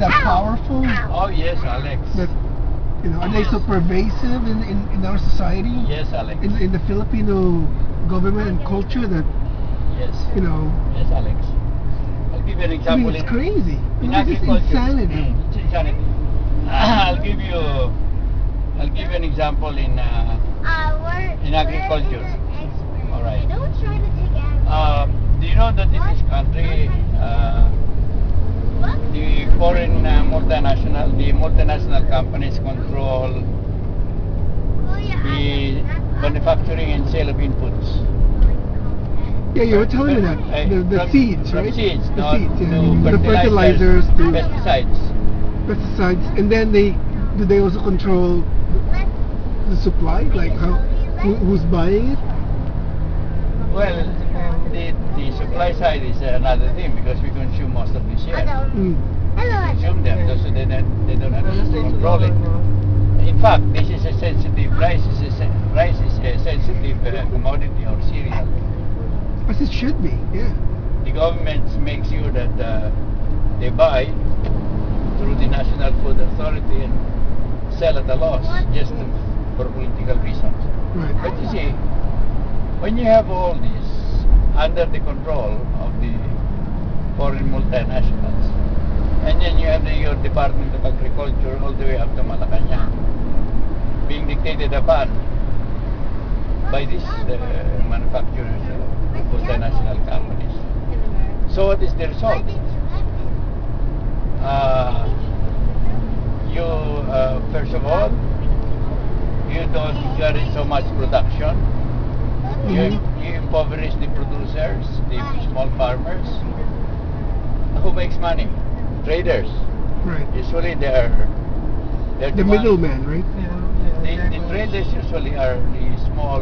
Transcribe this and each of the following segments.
that powerful? Oh yes, Alex. That, are they so pervasive in our society? Yes, Alex. In the Filipino government and culture that, Yes. Yes, Alex. I'll give you an I example. mean, it's crazy. In It's agriculture. insanity. It's insanity. I'll give you an example in agriculture. All right. Do you know that in this country, the foreign multinational companies control the manufacturing and sale of inputs? Yeah, you were telling me that. The seeds, from right? Seeds, the no, seeds, yeah. to The fertilizers, to pesticides. pesticides, and then do they also control the supply, like who's buying it? Well, the supply side is another thing because we consume most of this here. Mm. Consume them, so they don't have to control it. In fact, this is a sensitive rice is a sensitive commodity or cereal. As it should be, yeah. The government makes sure that they buy through the National Food Authority and sell at a loss just for political reasons. Right. But you see, when you have all this under the control of the foreign multinationals, and then you have your Department of Agriculture all the way up to Malacanang being dictated upon by these manufacturers, multinational companies. So what is the result? First of all, you don't encourage so much production. You impoverish the producers, the small farmers. Who makes money? Traders. Right. Usually they're The middleman, right? The traders usually are the small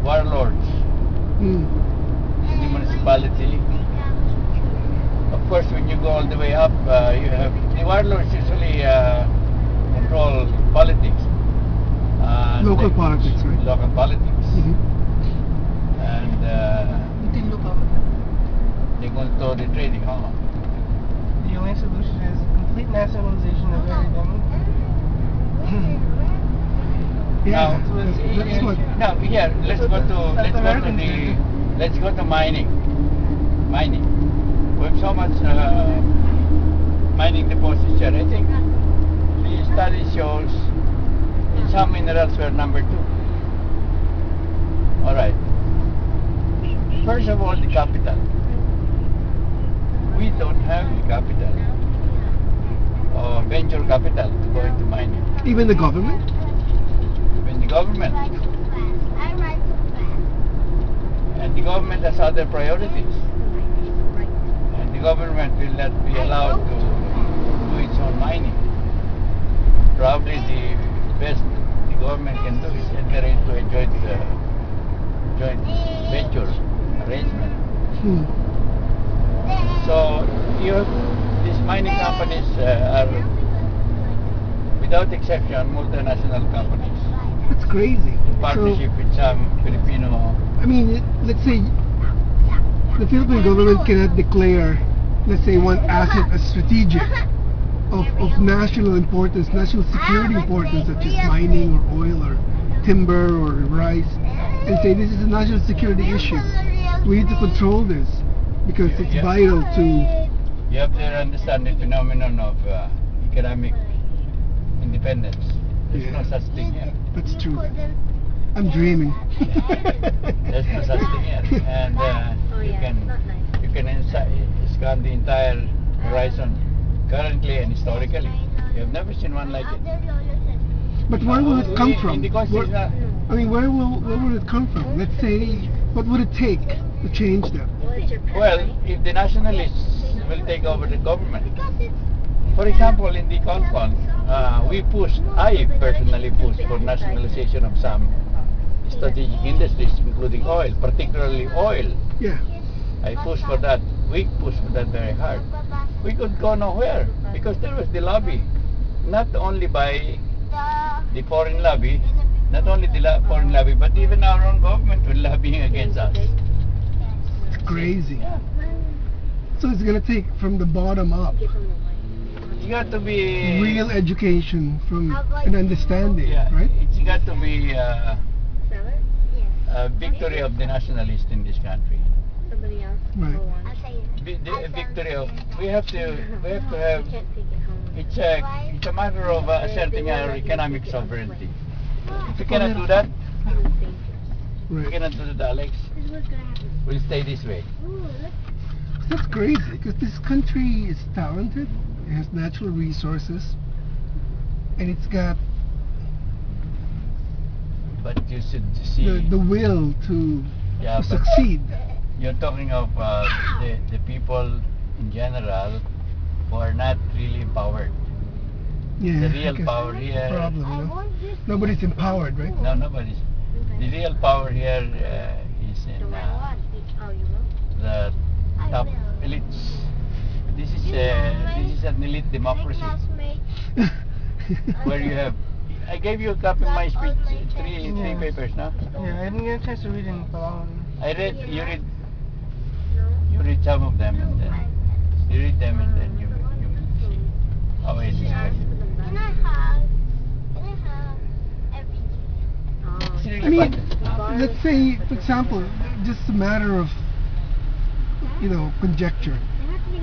warlords Mm. in the municipality. Of course, when you go all the way up, you have the warlords usually control politics. Local politics, right? Local politics. Mhm. And they control the trading. The only solution is complete nationalization of everything. Yeah, Now, that's what. Now, here, let's go to mining. Mining. We have so much mining deposits here. I think the study shows in some minerals we're number 2. All right. First of all, the capital. We don't have the capital or venture capital to go into mining. Even the government? Even the government. And the government has other priorities. And the government will not be allowed to do its own mining. Probably the best the government can do is enter into a joint venture arrangement. Hmm. So these mining companies are, without exception, multinational companies That's crazy. in partnership with some Filipino. I mean, let's say the Philippine government cannot declare, let's say, one asset as strategic of national importance, national security importance, such as mining or oil or timber or rice, and say this is a national security issue. We need to control this because it's vital to. You have to understand the phenomenon of economic independence. There's no such thing here. That's true. I'm dreaming. There's no such thing here, and you can scan the entire horizon currently and historically. You have never seen one like it. But where will it come from? Where Where will it come from? Let's say, what would it take to change that? Well, if the nationalists will take over the government. For example, in the Concon, I personally pushed for nationalization of some strategic industries, including oil, particularly oil. Yeah. I pushed for that. We pushed for that very hard. We could go nowhere because there was the lobby, not only by the foreign lobby, foreign lobby, but even our own government was lobbying against us. It's crazy. Yeah. So it's gonna take from the bottom up, You got to be real education from an understanding, yeah, right? it's got to be a victory of the nationalists in this country. Somebody else. Right. Go on. The victory of we have to have it's a matter of asserting our economic sovereignty. If we cannot do that, we Right. cannot do that, Alex. This is what's gonna happen. We'll stay this way. Ooh, look. That's crazy because this country is talented. It has natural resources, and it's got But you should see. the will to Yeah, but succeed. you're talking of the people in general who are not really empowered. Yeah, The I real guess power that's the here. problem, I you know? want this. Nobody's empowered, right? No, nobody's. The real power here is in Do I want? Oh, you want? the I top will. elites. This is an elite democracy where you have. I gave you a copy of my speech, three Yeah. papers, no? Yeah, I didn't get a chance to read it in Palawan. I read. You read. No. You read some of them, and then you read them, and then you see how it is. Can I have? Can I have everything? It's really I mean, fun. let's say, for example, just a matter of, conjecture.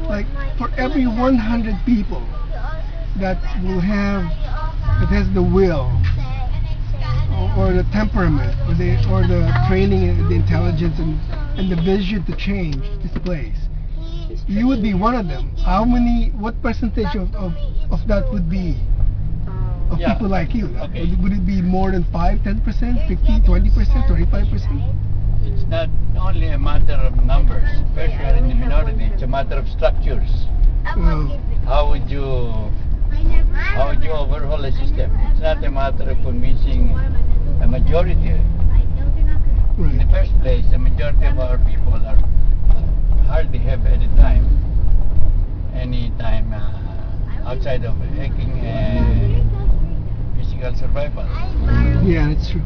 Like, for every 100 people that has the will or the temperament or the training and the intelligence and the vision to change this place, you would be one of them. What percentage of that would be of Yeah. people like you? Okay. Would it be more than 5, 10%, 15, 20%, 25%? It's not only a matter of numbers. First, you are in the minority. It's a matter of structures. How would you overhaul a system? It's not a matter of convincing a majority. In the Right. first place, the majority of our people are hardly have any time outside of aching physical survival. Yeah, that's true.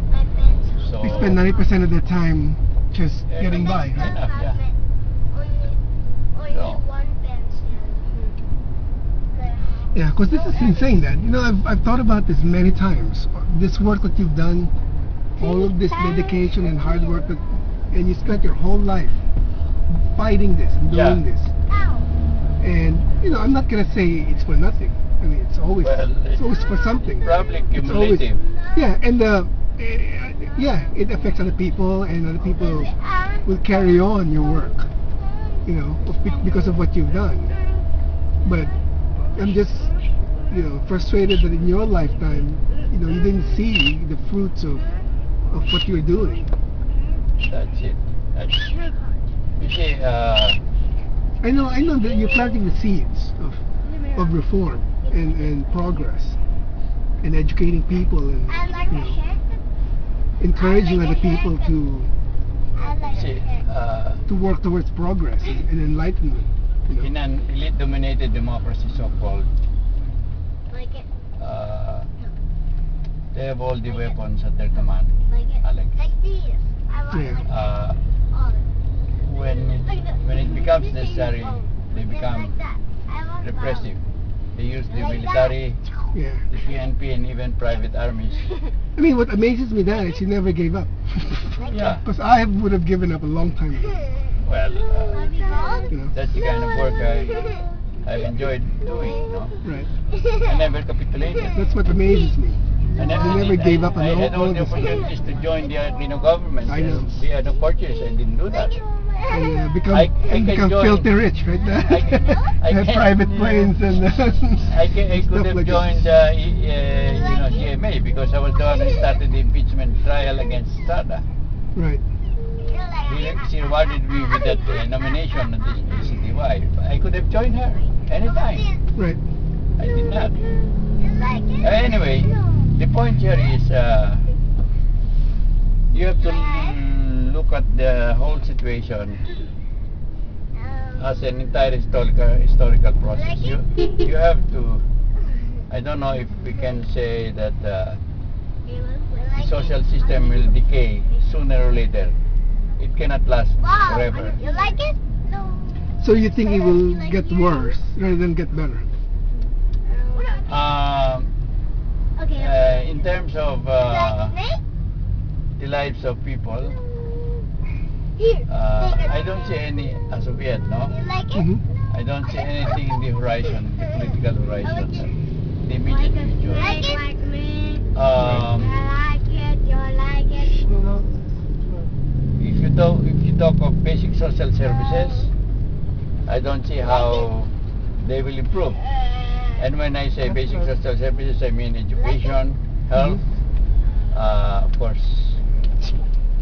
So They spend 90% of their time just Yeah, getting by, right? enough, yeah. Only No. one pencil. Yeah, because this is insane, Dad. I've thought about this many times. This work that you've done, all of this dedication and hard work, and you spent your whole life fighting this and doing Yeah. this. And I'm not gonna say it's for nothing. I mean, it's always for something. probably It's always, cumulative. yeah, and it affects other people, and other people will carry on your work, because of what you've done. But I'm just, frustrated that in your lifetime, you didn't see the fruits of what you're doing. That's it. You see, I know that you're planting the seeds of reform and progress and educating people and encouraging other people see, to work towards progress and enlightenment. in an elite-dominated democracy, so-called, Like it. they have all the weapons at their command. Like it. Alex. Like this. I want Yeah. like this. Uh, when it becomes necessary, they become Like that. I want repressive. They use the military, Yeah. the PNP, and even private armies. I mean, what amazes me that is you never gave up. Yeah. Because I would have given up a long time ago. Well, You know? that's the kind of work I've enjoyed doing. Right. I never capitulated. That's what amazes me. I never, You never gave up on I all- had all all the this. opportunities to join the Aquino government. I know. And we had opportunities. I didn't do that. And I can become join- filthy rich, right? I Have can- private planes and I stuff could have like joined that. GMA because I was the one who started the impeachment trial against Estrada. Right. She rewarded me with that nomination at the CTY. I could have joined her anytime. Right. I did not. Anyway, the point here is you have to look at the whole situation as an entire historical process. You have to. I don't know if we can say that the social system will decay sooner or later. It cannot last forever. You like it? No. So you think it will get worse rather than get better? Okay. In terms of Like snake? the lives of people, Here. I don't see any as of yet, no? You like it? Mm-hmm. I don't see anything in the horizon, the political horizon, the immediate future. Like it? Like me. Um, I like it. You like it? You know, if you talk of basic social services, I don't see how they will improve. And when I say basic social services, I mean education, health, of course,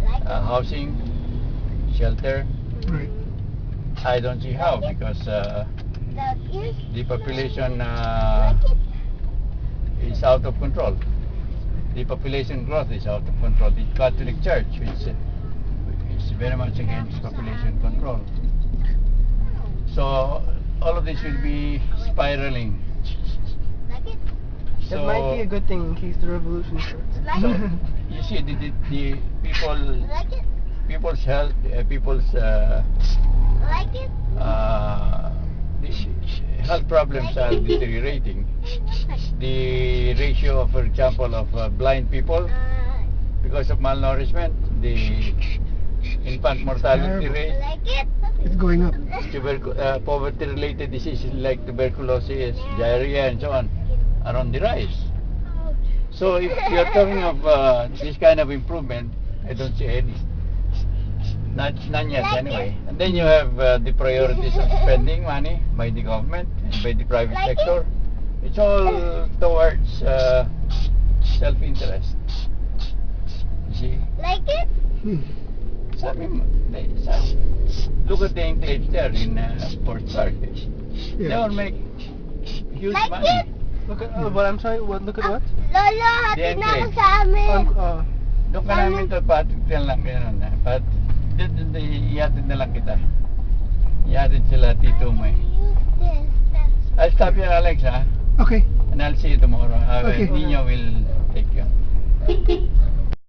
Like it? housing, shelter. Right. I don't see how because The ears? the population Like it? is out of control. The population growth is out of control. The Catholic Church, which is very much against population control. So all of this will be spiraling. Like it? that might be a good thing in case the revolution starts. Like So it? you see, the people, Like it? people's health, people's Like it? the health problems are deteriorating. The ratio, for example, of blind people because of malnourishment, the infant mortality Terrible. rate, Like it? It's going up. poverty-related diseases like tuberculosis, diarrhea, and so on are on the rise. So if you're talking of this kind of improvement, I don't see any. None yet anyway. And then you have the priorities of spending money by the government and by the private Like it? sector. It's all towards self-interest. You see? Like it? Hmm. Look at the enclaves there in Sports Park. They Yeah. all make huge Like money. it? Look at what? I'm sorry. What? Look at what? Lolo, hatid na ako enclave. sa amin. Doon ka namin ito, patid lang gano'n. Ihatid na lang kita. Ihatid sila Tito May. Use this. I'll stop here, Alex, ha? Okay. And I'll see you tomorrow. Okay. Nino will take you.